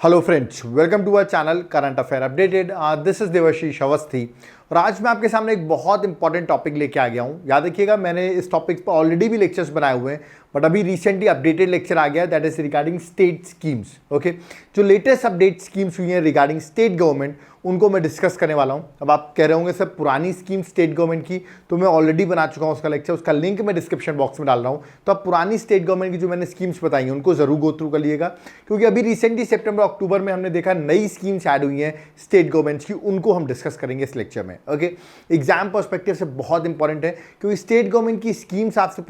Hello friends, welcome to our channel current affair updated. This is Devashish Awasthi और आज मैं आपके सामने एक बहुत इंपॉर्टेंट टॉपिक लेके आ गया हूँ। याद रखिएगा, मैंने इस टॉपिक पर ऑलरेडी भी लेक्चर्स बनाए हुए हैं, बट अभी रिसेंटली अपडेटेड लेक्चर आ गया, that is regarding state schemes. Okay, जो लेटेस्ट अपडेट स्कीम्स हुई हैं रिगार्डिंग स्टेट गवर्नमेंट, उनको मैं डिस्कस करने वाला हूँ। अब आप कह रहे होंगे सर पुरानी स्कीम स्टेट गवर्नमेंट की, तो मैं ऑलरेडी बना चुका हूँ उसका लेक्चर, उसका लिंक मैं डिस्क्रिप्शन बॉक्स में डाल रहा हूँ। तो आप पुरानी स्टेट गवर्नमेंट की जो मैंने स्कीम्स बताई हैं उनको जरूर गो थ्रू कर लिएगा, क्योंकि अभी रिसेंटली सितंबर अक्टूबर में हमने देखा नई स्कीम्स ऐड हुई हैं स्टेट गवर्नमेंट्स की, उनको हम डिस्कस करेंगे इस लेक्चर में। ओके, एग्जाम पर्सपेक्टिव से बहुत इंपॉर्टेंट है, क्योंकि स्टेट गवर्नमेंट की स्कीम्स आपसे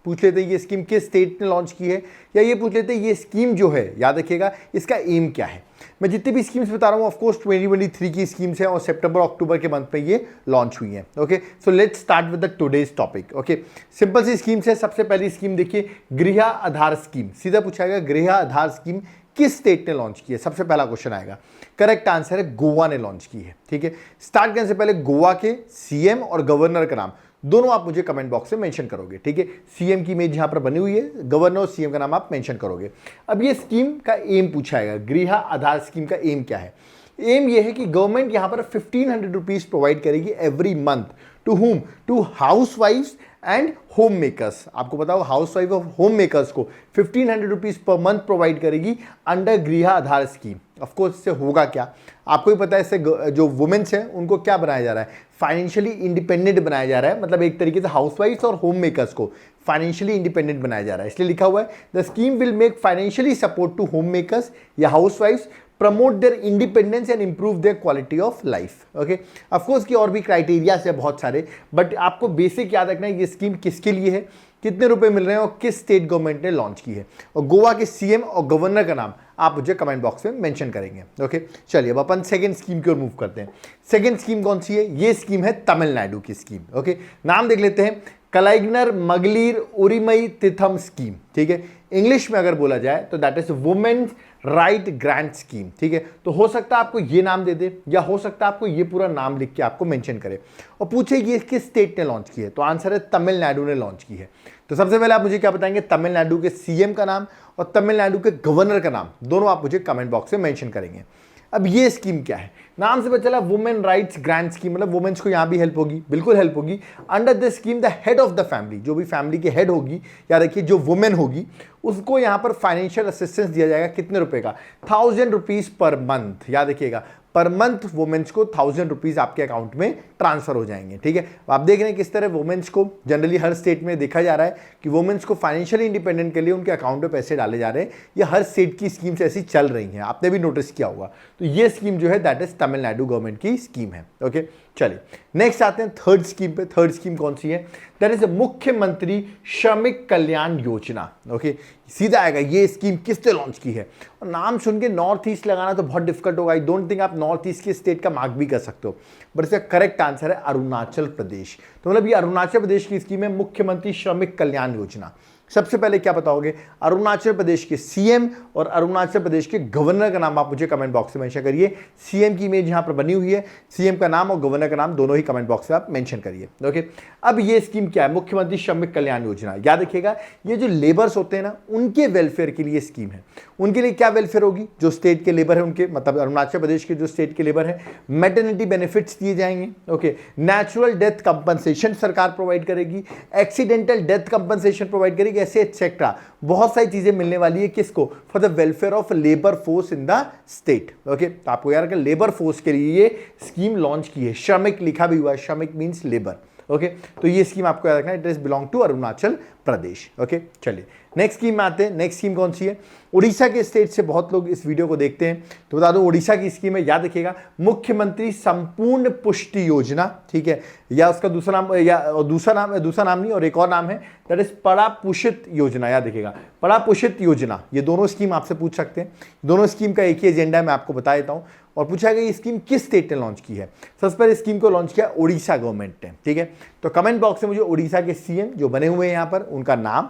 पूछ लेते हैं ये स्कीम किस स्टेट ने लॉन्च की है, या ये पूछ लेते हैं ये स्कीम जो है, याद रखिएगा इसका एम क्या है। मैं जितनी भी स्कीम्स बता रहा हूँ ऑफकोर्स 2023 की स्कीम्स है और सितंबर अक्टूबर के मंथ में ये लॉन्च हुई है। Okay, so let's start with the today's topic. Okay, simple C schemes है। सबसे पहली स्कीम देखिए, गृह आधार स्कीम। सीधा पूछा गया गृह आधार स्कीम किस स्टेट ने लॉन्च की है, सबसे पहला क्वेश्चन आएगा। करेक्ट आंसर है गोवा ने लॉन्च की है। ठीक है, स्टार्ट करने से पहले गोवा के सीएम और गवर्नर का नाम दोनों आप मुझे कमेंट बॉक्स में मेंशन करोगे। ठीक है, सीएम की इमेज यहां पर बनी हुई है, गवर्नर और सीएम का नाम आप मेंशन करोगे। अब ये स्कीम का एम पूछाएगा, गृह आधार स्कीम का एम क्या है। एम ये है कि गवर्नमेंट यहां पर 1500 रुपीज प्रोवाइड करेगी every month to whom, to house wives and home makers. आपको बताओ हाउस वाइफ और होम मेकर्स को 1500 रुपीज पर मंथ प्रोवाइड करेगी अंडर गृह आधार स्कीम। ऑफकोर्स इससे होगा क्या, आपको ही पता है, इससे जो वुमेन्स हैं उनको क्या बनाया जा रहा है, फाइनेंशियली इंडिपेंडेंट बनाया जा रहा है। मतलब एक तरीके से हाउस वाइफ्स और होम मेकर्स को फाइनेंशियली इंडिपेंडेंट बनाया जा रहा है, इसलिए लिखा हुआ है the scheme will make financially support to home makers या house wifes, promote their independence and improve their quality of life. Okay, of course की और भी क्राइटेरिया है बहुत सारे, बट आपको बेसिक याद रखना है ये स्कीम किसके लिए है, कितने रुपए मिल रहे हैं और किस स्टेट गवर्नमेंट ने लॉन्च की है, और गोवा के सीएम और गवर्नर का नाम आप मुझे कमेंट बॉक्स में मेंशन करेंगे। ओके, चलिए अब अपन सेकंड स्कीम की ओर मूव करते हैं। सेकंड स्कीम कौन सी है, ये स्कीम है तमिलनाडु की स्कीम। ओके, नाम देख लेते हैं, कलाइग्नर मगलीर उरिमई तिथम स्कीम। ठीक है, इंग्लिश में अगर बोला जाए तो that is women's right grant scheme. ठीक है, तो हो सकता है आपको ये नाम दे दे, या हो सकता है आपको ये पूरा नाम लिख के आपको मेंशन करे और पूछे ये किस स्टेट ने लॉन्च की है, तो आंसर है तमिलनाडु ने लॉन्च की है। तो सबसे पहले आप मुझे क्या बताएंगे, तमिलनाडु के सीएम का नाम और तमिलनाडु के गवर्नर का नाम दोनों आप मुझे कमेंट बॉक्स में मेंशन करेंगे। अब ये स्कीम क्या है, नाम से पता चला वुमेन राइट्स ग्रांट स्कीम, मतलब वुमेन्स को यहां भी हेल्प होगी, बिल्कुल हेल्प होगी। Under this scheme the head of the family, जो भी फैमिली के हेड होगी, याद रखिए जो वुमेन होगी उसको यहां पर फाइनेंशियल असिस्टेंस दिया जाएगा। कितने रुपए का, 1000 रुपीज पर मंथ। याद रखिएगा पर मंथ वुमेन्स को 1000 रुपीज आपके अकाउंट में ट्रांसफर हो जाएंगे। ठीक है, आप देख रहे हैं किस तरह वुमेन्स को जनरली हर स्टेट में देखा जा रहा है कि वुमेन्स को फाइनेंशियली इंडिपेंडेंट के लिए उनके अकाउंट में पैसे डाले जा रहे हैं। ये हर स्टेट की स्कीम्स ऐसी चल रही हैं, आपने भी नोटिस किया होगा। तो ये स्कीम जो है दैट इज तमिलनाडु गवर्नमेंट की स्कीम है। ओके, चलिए नेक्स्ट आते हैं थर्ड स्कीम पे। थर्ड स्कीम कौन सी है, दैट इज मुख्यमंत्री श्रमिक कल्याण योजना। ओके, सीधा आएगा ये स्कीम किसने लॉन्च की है, और नाम सुन के नॉर्थ ईस्ट लगाना तो बहुत डिफिकल्ट होगा। आई डोंट थिंक आप नॉर्थ ईस्ट के स्टेट का मार्क भी कर सकते हो, बट इसका करेक्ट आंसर है अरुणाचल प्रदेश। तो मतलब ये अरुणाचल प्रदेश की स्कीम है मुख्यमंत्री श्रमिक कल्याण योजना। सबसे पहले क्या बताओगे, अरुणाचल प्रदेश के सीएम और अरुणाचल प्रदेश के गवर्नर का नाम आप मुझे कमेंट बॉक्स में मेंशन करिए। सीएम की इमेज यहां पर बनी हुई है, सीएम का नाम और गवर्नर का नाम दोनों ही कमेंट बॉक्स में आप मेंशन करिए। ओके, अब ये स्कीम क्या है, मुख्यमंत्री श्रमिक कल्याण योजना। याद रखिएगा ये जो लेबर्स होते हैं ना, उनके वेलफेयर के लिए स्कीम है। उनके लिए क्या वेलफेयर होगी, जो स्टेट के लेबर है उनके, मतलब अरुणाचल प्रदेश के जो स्टेट के लेबर है, मैटरनिटी बेनिफिट्स दिए जाएंगे। ओके, नेचुरल डेथ कंपनसेशन सरकार प्रोवाइड करेगी, एक्सीडेंटल डेथ कंपनसेशन प्रोवाइड करेगी, ऐसे एक्सेट्रा बहुत सारी चीजें मिलने वाली है। किसको, for the welfare of labour force in the state. Okay, तो आपको यार लेबर फोर्स के लिए ये स्कीम लॉन्च की है। श्रमिक लिखा भी हुआ है, श्रमिक मींस लेबर। ओके, तो ये स्कीम आपको याद रखना है, it is belong to Arunachal Pradesh. Okay, चलिए नेक्स्ट स्कीम में आते हैं। नेक्स्ट स्कीम कौन सी है, उड़ीसा के स्टेट से बहुत लोग इस वीडियो को देखते हैं, तो बता दो उड़ीसा की स्कीम है। याद रखिएगा मुख्यमंत्री संपूर्ण पुष्टि योजना। ठीक है, या उसका दूसरा नाम, या दूसरा नाम नहीं और एक और नाम है, दैट इज पड़ा पोषित योजना। याद रखिएगा पड़ा पोषित योजना, ये दोनों स्कीम आपसे पूछ सकते हैं। दोनों स्कीम का एक ही एजेंडा है, मैं आपको बता देता हूं। और पूछा गया ये स्कीम किस स्टेट ने लॉन्च की है, सबसे पहले स्कीम को लॉन्च किया उड़ीसा गवर्नमेंट ने। ठीक है, तो कमेंट बॉक्स में मुझे उड़ीसा के सीएम जो बने हुए हैं यहाँ पर, उनका नाम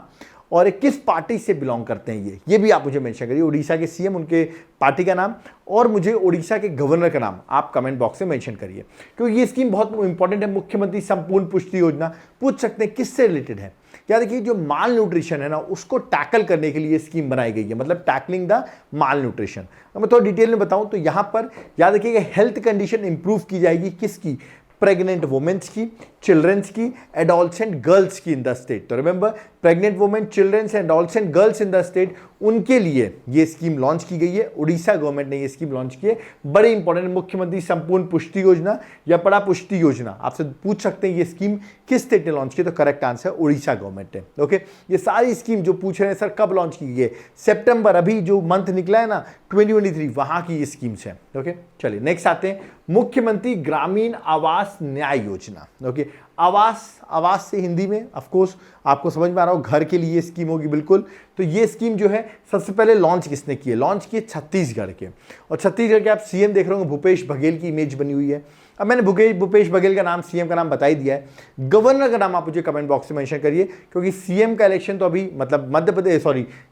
और किस पार्टी से बिलोंग करते हैं ये भी आप मुझे मेंशन करिए। उड़ीसा के सीएम, उनके पार्टी का नाम और मुझे उड़ीसा के गवर्नर का नाम आप कमेंट बॉक्स में मेंशन करिए, क्योंकि ये स्कीम बहुत इंपॉर्टेंट है। मुख्यमंत्री संपूर्ण पुष्टि योजना पूछ सकते हैं किससे रिलेटेड है, याद देखिए जो माल न्यूट्रिशन है ना उसको टैकल करने के लिए स्कीम बनाई गई है, मतलब टैकलिंग द माल न्यूट्रिशन। अब मैं थोड़ा डिटेल में बताऊं तो यहां पर याद रखिएगा हेल्थ कंडीशन इंप्रूव की जाएगी, किसकी? प्रेग्नेंट वुमेन्स की, चिल्ड्रंस की, एडोलसेंट गर्ल्स की इन द स्टेट। तो remember pregnant women, children's and adolescent girls in the state, उनके लिए ये स्कीम लॉन्च की गई है। उड़ीसा गवर्नमेंट ने ये स्कीम लॉन्च की है। बड़े इंपॉर्टेंट, मुख्यमंत्री संपूर्ण पुष्टि योजना या बड़ा पुष्टि योजना, आपसे पूछ सकते हैं ये स्कीम किस स्टेट ने लॉन्च की, तो करेक्ट आंसर उड़ीसा गवर्नमेंट ने। ओके, ये सारी स्कीम जो पूछ रहे हैं सर कब लॉन्च की गई है, सितंबर, अभी जो मंथ निकला है ना 2023, वहां की ये स्कीम्स है। ओके, चलिए नेक्स्ट आते हैं मुख्यमंत्री ग्रामीण आवास न्याय योजना। ओके, आवास से हिंदी में ऑफ कोर्स आपको समझ में आ रहा हो घर के लिए स्कीम होगी, बिल्कुल। तो ये स्कीम जो है सबसे पहले लॉन्च किसने की है? लॉन्च की छत्तीसगढ़ के, और छत्तीसगढ़ के आप सीएम देख रहे होंगे भूपेश बघेल की इमेज बनी हुई है। अब मैंने भूपेश बघेल का नाम, सीएम का नाम बता ही दिया है। गवर्नर का नाम आप मुझे कमेंट बॉक्स में मेंशन करिए, क्योंकि सीएम का इलेक्शन तो अभी मतलब मध्य प्रदेश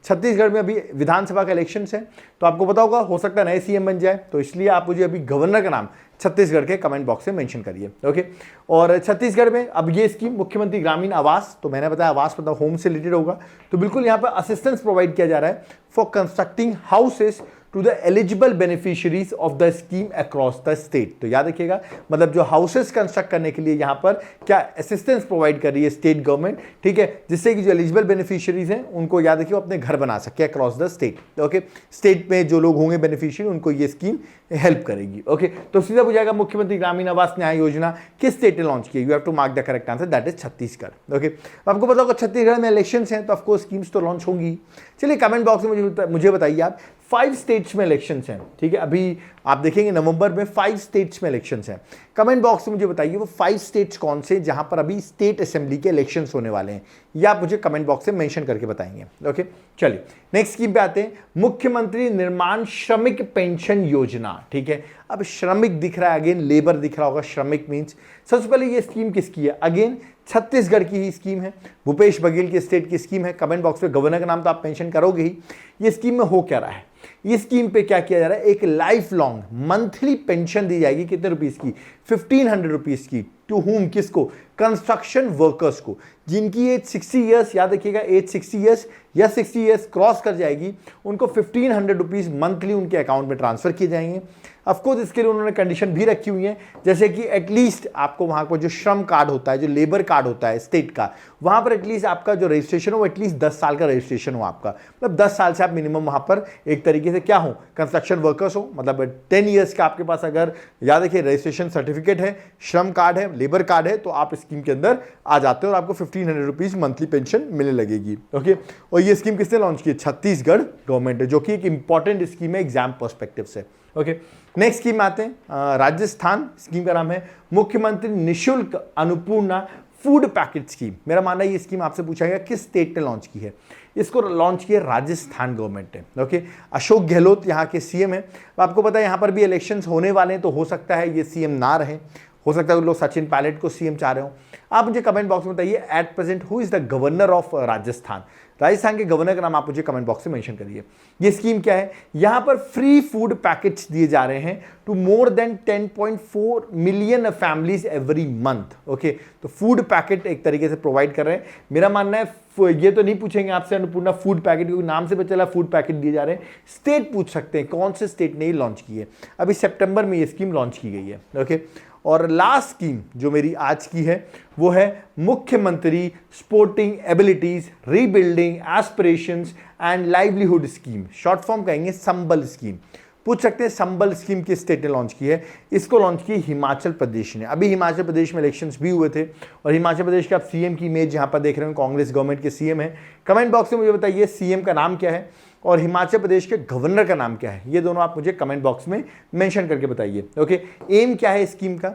छत्तीसगढ़ में अभी विधानसभा का इलेक्शन है, तो आपको पता होगा हो सकता है नए सीएम बन जाए, तो इसलिए आप मुझे अभी गवर्नर का नाम छत्तीसगढ़ के कमेंट बॉक्स में मेंशन करिए। ओके, और छत्तीसगढ़ में अब ये स्कीम मुख्यमंत्री ग्रामीण आवास, तो मैंने बताया आवास मतलब होम से रिलेटेड होगा, तो बिल्कुल यहाँ पर असिस्टेंस प्रोवाइड किया जा रहा है for constructing houses to the eligible beneficiaries of the scheme across the state. तो याद रखिएगा मतलब जो हाउसेस कंस्ट्रक्ट करने के लिए यहाँ पर क्या असिस्टेंस प्रोवाइड कर रही है स्टेट गवर्नमेंट, ठीक है, जिससे कि जो एलिजिबल बेनिफिशियरीज हैं उनको याद रखिए अपने घर बना सके across the state. Okay, state में जो लोग होंगे बेनिफिशियरी उनको ये स्कीम हेल्प करेगी। ओके, तो सीधा हो जाएगा मुख्यमंत्री ग्रामीण आवास न्याय योजना किस स्टेट ने लॉन्च की? You have to mark the correct answer, that is Chhattisgarh. Okay, आपको पता होगा छत्तीसगढ़ में इलेक्शंस हैं तो ऑफकोर्स स्कीम्स तो लॉन्च होंगी। चलिए कमेंट बॉक्स में मुझे बताइए आप 5 स्टेट्स में इलेक्शंस हैं, ठीक है, अभी आप देखेंगे नवंबर में 5 स्टेट्स में इलेक्शंस हैं। कमेंट बॉक्स में मुझे बताइए वो 5 स्टेट्स कौन से जहां पर अभी स्टेट असेंबली के इलेक्शंस होने वाले हैं, या आप मुझे कमेंट बॉक्स में मेंशन करके बताएंगे। ओके, चलिए नेक्स्ट स्कीम पे आते हैं, मुख्यमंत्री निर्माण श्रमिक पेंशन योजना। ठीक है, अब श्रमिक दिख रहा है, अगेन लेबर दिख रहा होगा, श्रमिक मीन्स सबसे पहले ये स्कीम किसकी है? अगेन छत्तीसगढ़ की ही स्कीम है, भूपेश बघेल की स्टेट की स्कीम है। कमेंट बॉक्स में गवर्नर का नाम तो आप मेंशन करोगे ही। ये स्कीम में हो क्या रहा है? ये स्कीम पे क्या किया जा रहा है? एक लाइफ लॉन्ग मंथली पेंशन दी जाएगी, कितने रुपीस की? 1500 रुपीस की। टू हुम, किसको? कंस्ट्रक्शन वर्कर्स को, जिनकी एज 60 ईयर्स, याद रखिएगा एज 60 ईयर्स या 60 ईयर्स क्रॉस कर जाएगी, उनको 1500 रुपीस मंथली उनके अकाउंट में ट्रांसफर किए जाएंगे। ऑफकोर्स इसके लिए उन्होंने कंडीशन भी रखी हुई है, जैसे कि एटलीस्ट आपको वहां पर जो श्रम कार्ड होता है, जो लेबर कार्ड होता है स्टेट का, वहां पर एटलीस्ट आपका जो रजिस्ट्रेशन हो एटलीस्ट 10 साल का रजिस्ट्रेशन हो आपका, मतलब 10 साल से आप मिनिमम वहां पर एक तरीके से क्या हो, कंस्ट्रक्शन वर्कर्स हो, मतलब 10 ईयर्स का आपके पास अगर याद रखिए रजिस्ट्रेशन सर्टिफिकेट है, श्रम कार्ड है, लेबर कार्ड है, तो आप स्कीम के अंदर आ जाते हो और आपको 1500 रुपीज मंथली पेंशन मिलने लगेगी। ओके, और ये स्कीम किसने लॉन्च की? छत्तीसगढ़ गवर्नमेंट है, जो कि एक इंपॉर्टेंट स्कीम है एग्जाम पर्सपेक्टिव से। ओके, नेक्स्ट स्कीम आते हैं राजस्थान। स्कीम का नाम है मुख्यमंत्री निशुल्क अन्नपूर्णा फूड पैकेट स्कीम। मेरा मानना है ये स्कीम आपसे पूछा गया किस स्टेट ने लॉन्च की है? इसको लॉन्च किया राजस्थान गवर्नमेंट ने। ओके, अशोक गहलोत यहाँ के सीएम है। आपको पता है यहाँ पर भी इलेक्शंस होने वाले हैं, तो हो सकता है ये सीएम ना रहे, हो सकता है लोग सचिन पायलट को सीएम चाह रहे हो। आप मुझे कमेंट बॉक्स में बताइए at present who is the governor of Rajasthan. Rajasthan के गवर्नर का नाम आप मुझे कमेंट बॉक्स में मेंशन करिए। ये स्कीम क्या है? यहां पर फ्री फूड पैकेट्स दिए जा रहे हैं to more than 10.4 million families every month. Okay, तो फूड पैकेट एक तरीके से प्रोवाइड कर रहे हैं। मेरा मानना है ये तो नहीं पूछेंगे आपसे अन्नपूर्णा फूड पैकेट, क्योंकि नाम से पता चला फूड पैकेट दिए जा रहे हैं। स्टेट पूछ सकते हैं कौन से स्टेट ने लॉन्च की है। अभी सितंबर में ये स्कीम लॉन्च की गई है। ओके, और लास्ट स्कीम जो मेरी आज की है वो है मुख्यमंत्री sporting abilities rebuilding aspirations and livelihood scheme, short form कहेंगे संबल स्कीम। पूछ सकते हैं संबल स्कीम किस स्टेट ने लॉन्च की है? इसको लॉन्च की हिमाचल प्रदेश ने। अभी हिमाचल प्रदेश में इलेक्शंस भी हुए थे, और हिमाचल प्रदेश के आप सीएम की इमेज यहां पर देख रहे हो, कांग्रेस गवर्नमेंट के सीएम है। कमेंट बॉक्स में मुझे बताइए सीएम का नाम क्या है और हिमाचल प्रदेश के गवर्नर का नाम क्या है? ये दोनों आप मुझे कमेंट बॉक्स में मेंशन करके बताइए। ओके, एम क्या है स्कीम का?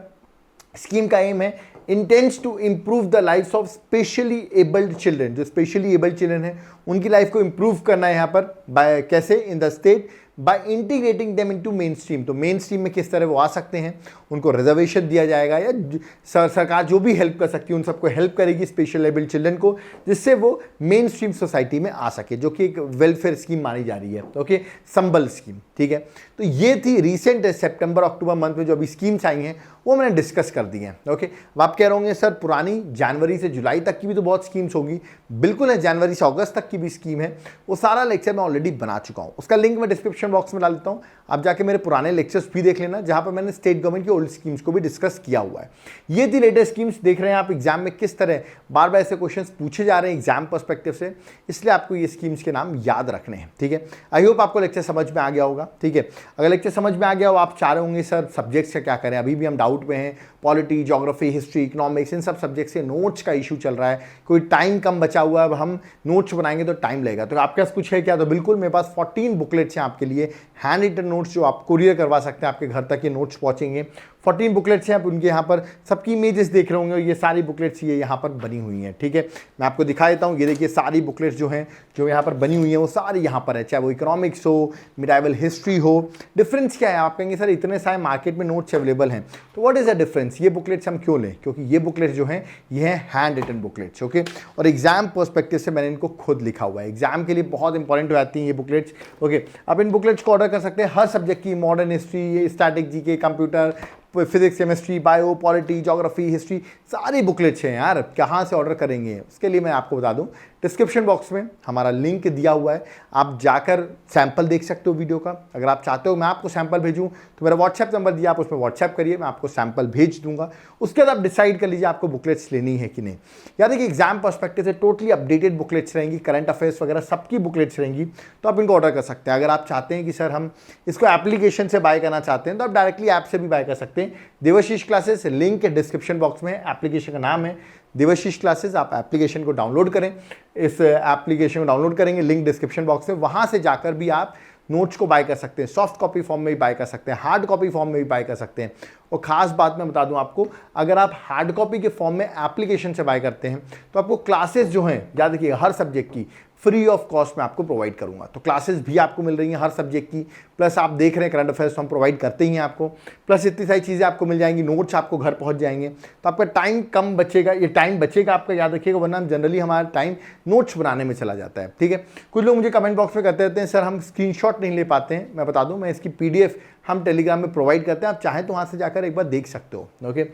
स्कीम का एम है intends to improve the life of specially abled children. जो स्पेशली एबल्ड चिल्ड्रन है उनकी लाइफ को इंप्रूव करना है यहाँ पर कैसे? In the state by integrating them into main stream. तो मेन स्ट्रीम में किस तरह वो आ सकते हैं, उनको रिजर्वेशन दिया जाएगा या सरकार जो भी हेल्प कर सकती है उन सबको हेल्प करेगी स्पेशल एबल्ड चिल्ड्रन को, जिससे वो मेन स्ट्रीम सोसाइटी में आ सके, जो कि एक वेलफेयर स्कीम मानी जा रही है। ओके, संबल स्कीम, ठीक है। तो ये थी रिसेंट सितंबर अक्टूबर मंथ में जो अभी स्कीम्स आई हैं वो मैंने डिस्कस कर दी हैं। ओके, अब आप कह रहे होंगे सर पुरानी जनवरी से जुलाई तक की भी तो बहुत स्कीम्स होगी। बिल्कुल है, जनवरी से अगस्त तक की भी स्कीम है, वो सारा लेक्चर मैं ऑलरेडी बना चुका हूँ। उसका लिंक मैं डिस्क्रिप्शन बॉक्स में डाल देता हूँ, आप जाके मेरे पुराने लेक्चर्स भी देख लेना, जहाँ पर मैंने स्टेट गवर्नमेंट की ओल्ड स्कीम्स को भी डिस्कस किया हुआ है। ये थी लेटेस्ट स्कीम्स। देख रहे हैं आप एग्जाम में किस तरह बार बार ऐसे क्वेश्चन पूछे जा रहे हैं एग्जाम पर्सपेक्टिव से, इसलिए आपको ये स्कीम्स के नाम याद रखने हैं, ठीक है। आई होप आपको लेक्चर समझ में आ गया होगा, ठीक है। अगर लेक्चर समझ में आ गया हो, आप चाह रहे होंगे सर सब्जेक्ट्स का क्या करें, अभी भी हम डाउट में हैं, पॉलिटी, ज्योग्राफी, हिस्ट्री, इकोनॉमिक्स, इन सब सब्जेक्ट से नोट्स का इशू चल रहा है, कोई टाइम कम बचा हुआ है, अब हम नोट्स बनाएंगे तो टाइम लगेगा, तो आपके पास कुछ है क्या? तो बिल्कुल मेरे पास 14 बुकलेट्स हैं आपके लिए, हैंड रिटन नोट्स जो आप कुरियर करवा सकते हैं, आपके घर तक ये नोट्स पहुंचेंगे। 14 बुकलेट्स हैं, आप उनके यहाँ पर सबकी इमेजेस देख रहे होंगे, ये सारी बुकलेट्स ये यहाँ पर बनी हुई हैं, ठीक है। मैं आपको दिखा देता हूँ, ये देखिए सारी बुकलेट्स जो हैं जो यहाँ पर बनी हुई हैं वो सारी यहाँ पर है, चाहे वो इकोनॉमिक्स हो, मिडाइवल हिस्ट्री हो। डिफरेंस क्या है? आप कहेंगे सर इतने सारे मार्केट में नोट्स अवेलेबल हैं, तो व्हाट इज द डिफरेंस? ये बुकलेट्स हम क्यों लें? क्योंकि ये बुकलेट्स जो हैं ये हैं हैंड रिटन बुकलेट्स, ओके। और एग्जाम पर्सपेक्टिव से मैंने इनको खुद लिखा हुआ है, एग्जाम के लिए बहुत इंपॉर्टेंट हो जाती हैं ये बुकलेट्स, ओके। आप इन बुकलेट्स को ऑर्डर कर सकते हैं हर सब्जेक्ट की, modern history, static GK, computer, physics, chemistry, bio, polity, geography, history, सारी बुकलेट्स हैं यार। कहाँ से ऑर्डर करेंगे उसके लिए मैं आपको बता दूं, डिस्क्रिप्शन बॉक्स में हमारा लिंक दिया हुआ है, आप जाकर सैंपल देख सकते हो वीडियो का। अगर आप चाहते हो मैं आपको सैंपल भेजूं तो मेरा व्हाट्सएप नंबर दिया, आप उसमें व्हाट्सएप करिए, मैं आपको सैंपल भेज दूंगा। उसके बाद आप डिसाइड कर लीजिए आपको बुकलेट्स लेनी है कि नहीं। यार देखिए एग्जाम पर्सपेक्टिव से टोटली अपडेटेड बुकलेट्स रहेंगी, करंट अफेयर्स वगैरह सबकी बुकलेट्स रहेंगी, तो आप इनको ऑर्डर कर सकते हैं। अगर आप चाहते हैं कि सर हम इसको एप्लीकेशन से बाय करना चाहते हैं तो आप डायरेक्टली ऐप से भी बाय कर सकते हैं। देवाशीष क्लासेस, लिंक है डिस्क्रिप्शन बॉक्स में, एप्लीकेशन का नाम है देवाशीष क्लासेस। आप एप्लीकेशन को डाउनलोड करें, इस एप्लीकेशन को डाउनलोड करेंगे, लिंक डिस्क्रिप्शन बॉक्स में, वहां से जाकर भी आप नोट्स को बाय कर सकते हैं, सॉफ्ट कॉपी फॉर्म में भी बाय कर सकते हैं, हार्ड कॉपी फॉर्म में भी बाय कर सकते हैं। और खास बात मैं बता दूं आपको, अगर आप हार्ड कॉपी के फॉर्म में एप्लीकेशन से बाय करते हैं तो आपको क्लासेस जो हैं, याद रखिएगा हर सब्जेक्ट की फ्री ऑफ कॉस्ट में आपको प्रोवाइड करूंगा। तो क्लासेस भी आपको मिल रही हैं हर सब्जेक्ट की, प्लस आप देख रहे हैं करंट अफेयर्स तो हम प्रोवाइड करते ही हैं आपको, प्लस इतनी सारी चीज़ें आपको मिल जाएंगी, नोट्स आपको घर पहुंच जाएंगे, तो आपका टाइम कम बचेगा, ये टाइम बचेगा आपका, याद रखिएगा, वरना हम जनरली हमारा टाइम नोट्स बनाने में चला जाता है, ठीक है। कुछ लोग मुझे कमेंट बॉक्स में कहते रहते हैं सर हम स्क्रीनशॉट नहीं ले पाते हैं। मैं बता दूं, मैं इसकी PDF हम टेलीग्राम में प्रोवाइड करते हैं, आप चाहें तो वहाँ से जाकर एक बार देख सकते हो, ओके।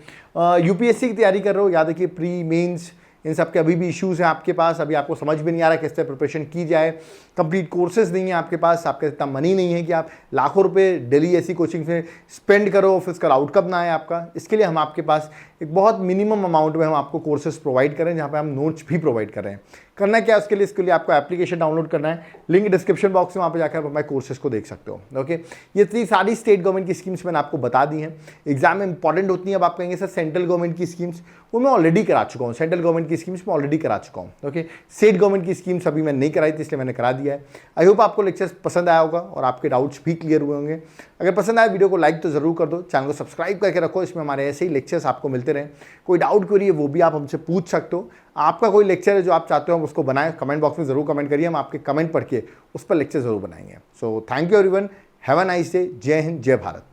UPSC की तैयारी कर रहे हो, याद रखिए प्री मेंस इन सब के अभी भी इश्यूज हैं आपके पास, अभी आपको समझ में नहीं आ रहा किस तरह प्रिपरेशन की जाए, कंप्लीट कोर्सेज नहीं है आपके पास, आपके इतना मनी नहीं है कि आप लाखों रुपए डेली ऐसी कोचिंग में स्पेंड करो, फिर उसका आउटकम ना आए आपका। इसके लिए हम आपके पास एक बहुत मिनिमम अमाउंट में हम आपको कोर्सेज प्रोवाइड करें, जहाँ पे हम नोट्स भी प्रोवाइड कर रहे हैं। करना क्या है उसके लिए? इसके लिए आपको एप्लीकेशन डाउनलोड करना है, लिंक डिस्क्रिप्शन बॉक्स में, वहाँ पे जाकर आप हमारे कोर्सेज को देख सकते हो, ओके। ये इतनी सारी स्टेट गवर्नमेंट की स्कीम्स मैंने आपको बता दी हैं, एग्जाम में इंपॉर्टेंट होती हैं। अब आप कहेंगे सर सेंट्रल गवर्नमेंट की स्कीम्स, वो मैं ऑलरेडी करा चुका हूँ, सेंट्रल गवर्नमेंट की स्कीम्स मैं ऑलरेडी करा चुका हूँ, ओके। स्टेट गवर्नमेंट की स्कीम्स अभी मैं नहीं कराई थी, इसलिए मैंने करा दिया है। आई होप आपको लेक्चर्स पसंद आया होगा और आपके डाउट्स भी क्लियर हुए होंगे। अगर पसंद आया वीडियो को लाइक तो जरूर कर दो, चैनल को सब्सक्राइब करके रखो, इसमें हमारे ऐसे ही लेक्चर्स आपको मिलते रहें। कोई डाउट क्वेरी है वो भी आप हमसे पूछ सकते हो, आपका कोई लेक्चर है जो आप चाहते हो हम उसको बनाएं, कमेंट बॉक्स में जरूर कमेंट करिए, हम आपके कमेंट पढ़ के उस पर लेक्चर जरूर बनाएंगे। So thank you everyone, have a nice day, जय हिंद, जय भारत।